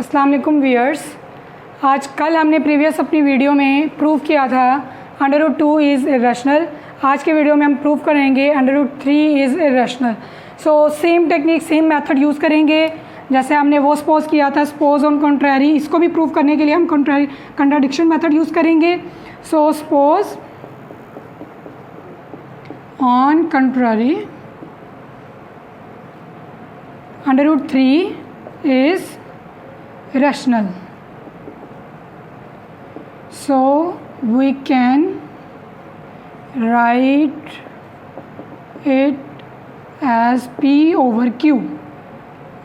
अस्सलाम वालेकुम व्यूअर्स। आज कल हमने प्रीवियस अपनी वीडियो में प्रूव किया था √2 इज़ इरेशनल। आज के वीडियो में हम प्रूव करेंगे √3 is irrational. So same technique, same method use करेंगे जैसे हमने वो सपोज किया था, सपोज ऑन कंट्रारी। इसको भी प्रूव करने के लिए हम कंट्राडिक्शन मेथड यूज़ करेंगे। So suppose on contrary √3 is irrational. So we can write it as P over Q,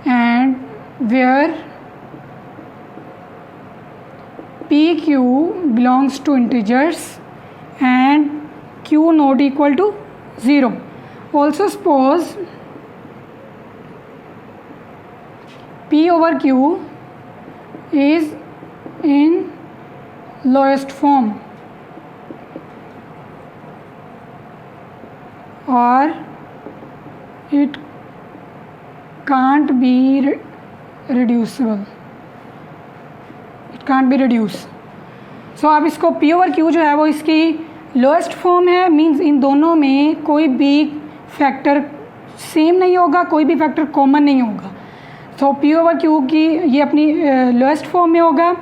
and where PQ belongs to integers and Q not equal to 0. Also suppose P over Q is in lowest form or it can't be reducible. It can't be reduced. So अब इसको P over Q जो है वो इसकी lowest form है, means in दोनों में कोई भी फैक्टर सेम नहीं होगा, कोई भी फैक्टर कॉमन नहीं होगा। तो P over Q की ये अपनी लोएस्ट फॉर्म में होगा।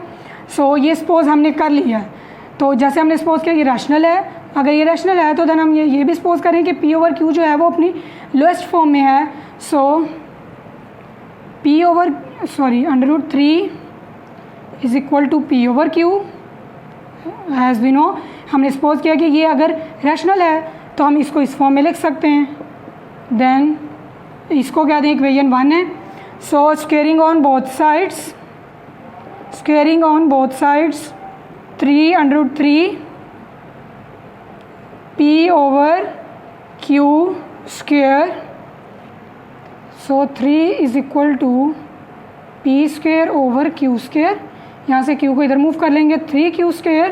सो ये सपोज हमने कर लिया है। तो जैसे हमने सपोज किया ये रैशनल है, अगर ये रैशनल है तो देन हम ये भी सपोज करें कि P over Q जो है वो अपनी लोएस्ट फॉर्म में है। So √3 is equal to P over Q। As we know, हमने सपोज किया कि ये अगर रैशनल है तो हम इसको इस फॉर्म में लिख सकते हैं। देन इसको क्या दें, इक्वेशन 1 है। So squaring on both sides 3 P over Q square. So 3 is equal to P square over Q square। यहाँ से Q को इधर मूव कर लेंगे। 3Q square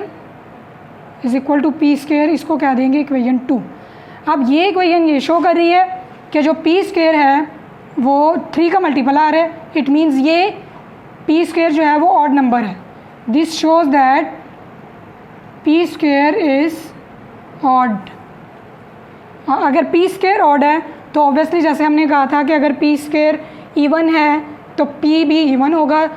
is equal to P square। इसको क्या देंगे, इक्वेशन 2। अब ये इक्वेशन ये शो कर रही है कि जो P square है वो 3 का मल्टीपल है। इट मीन्स ये P स्क्वेयर जो है वो ऑड नंबर है। This shows that P square is odd. अगर P स्क्वेयर ऑड है तो ऑब्वियसली जैसे हमने कहा था कि अगर P स्क्वेयर इवन है तो P भी इवन होगा,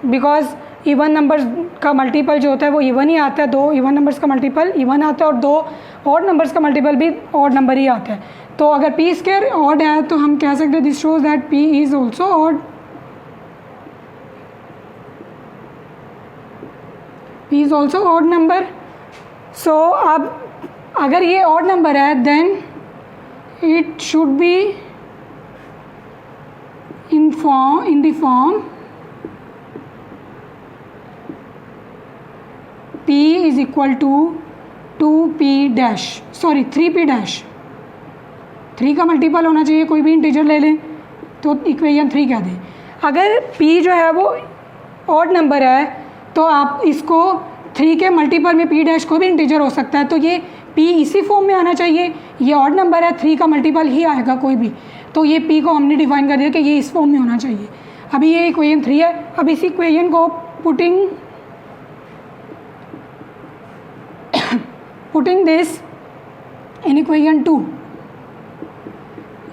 बिकॉज इवन नंबर्स का मल्टीपल जो होता है वो इवन ही आता है। 2 इवन नंबर्स का मल्टीपल इवन आता है और 2 ऑड नंबर्स का मल्टीपल भी ऑड नंबर ही आता है। तो अगर P स्क्वायर ऑड है तो हम कह सकते हैं this shows that P is also odd. P is also odd number. So अब अगर ये ऑड नंबर है then it should be in the form P is equal to 3P dash. 3 का मल्टीपल होना चाहिए, कोई भी इंटीजर ले लें तो इक्वेशन 3 कह दें। अगर P जो है वो ऑड नंबर है तो आप इसको 3 के मल्टीपल में P डैश कोई भी इंटीजर हो सकता है, तो ये P इसी फॉर्म में आना चाहिए। ये ऑड नंबर है, 3 का मल्टीपल ही आएगा कोई भी, तो ये P को हमने डिफाइन कर दिया कि ये इस फॉर्म में होना चाहिए। अभी ये इक्वेशन 3 है। अब इस इक्वेशन को पुटिंग दिस इन इक्वेशन 2,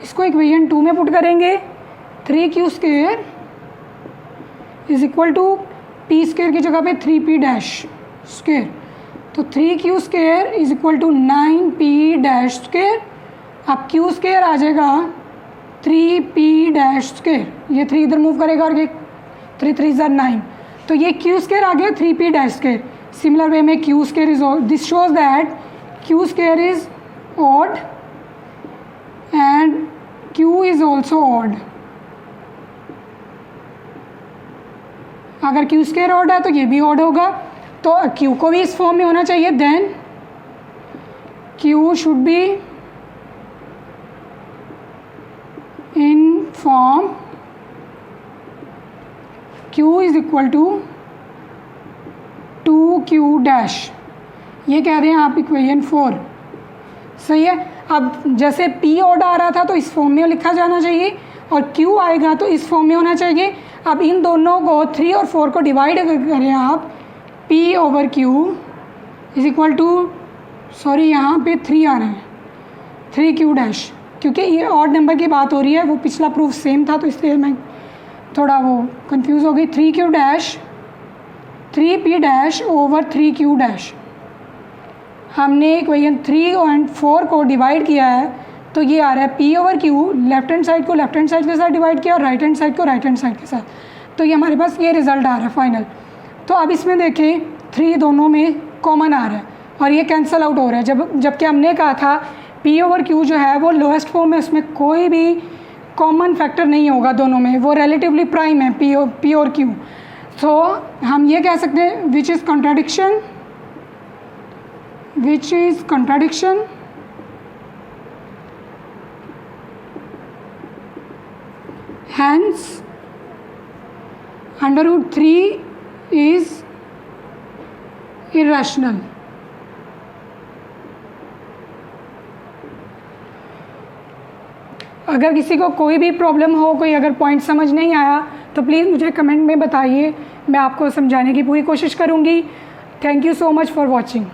इसको इक्वेशन 2 में पुट करेंगे। 3Q square is equal to P square की जगह पे 3P डैश स्क्वेयर। तो 3Q square is equal to 9P dash square. अब Q स्क्वेयर आ जाएगा 3P डैश स्क्वेयर। ये 3 इधर मूव करेगा और ये 3 3 9, तो ये Q स्क्वेयर आ गया 3P dash square. Similar way में Q square is odd. This shows that Q square is odd and Q is also odd। अगर Q स्क्वायर ऑड है तो ये भी ऑड होगा, तो Q को भी इस फॉर्म में होना चाहिए। Then Q should be in form Q is equal to 2Q dash. ये कह रहे हैं आप इक्वेशन 4। सही है। अब जैसे P ऑड आ रहा था तो इस फॉर्म में लिखा जाना चाहिए और Q आएगा तो इस फॉर्म में होना चाहिए। अब इन दोनों को 3 और 4 को डिवाइड करें आप, P/Q is equal to, sorry यहाँ पे 3 आ रहे हैं, 3Q डैश, क्योंकि ये ऑड नंबर की बात हो रही है, वो पिछला प्रूफ सेम था तो इसलिए मैं थोड़ा वो कंफ्यूज हो गई। 3Q dash 3P dash over 3Q dash. हमने इक्वेशन 3 और 4 को डिवाइड किया है तो ये आ रहा है P/Q, लेफ्ट हैंड साइड को लेफ्ट हैंड साइड के साथ डिवाइड किया और राइट हैंड साइड को राइट हैंड साइड के साथ, तो ये हमारे पास ये रिजल्ट आ रहा है फाइनल। तो अब इसमें देखें 3 दोनों में कॉमन आ रहा है और ये कैंसिल आउट हो रहा है, जबकि हमने कहा था P/Q जो है वो लोएस्ट फॉर्म में, उसमें कोई भी कॉमन फैक्टर नहीं होगा दोनों में, वो रिलेटिवली प्राइम है P और Q। तो हम ये कह सकते हैं which is contradiction hence √3 is irrational। अगर किसी को कोई भी प्रॉब्लम हो, कोई अगर पॉइंट समझ नहीं आया तो प्लीज़ मुझे कमेंट में बताइए, मैं आपको समझाने की पूरी कोशिश करूँगी। Thank you so much for watching.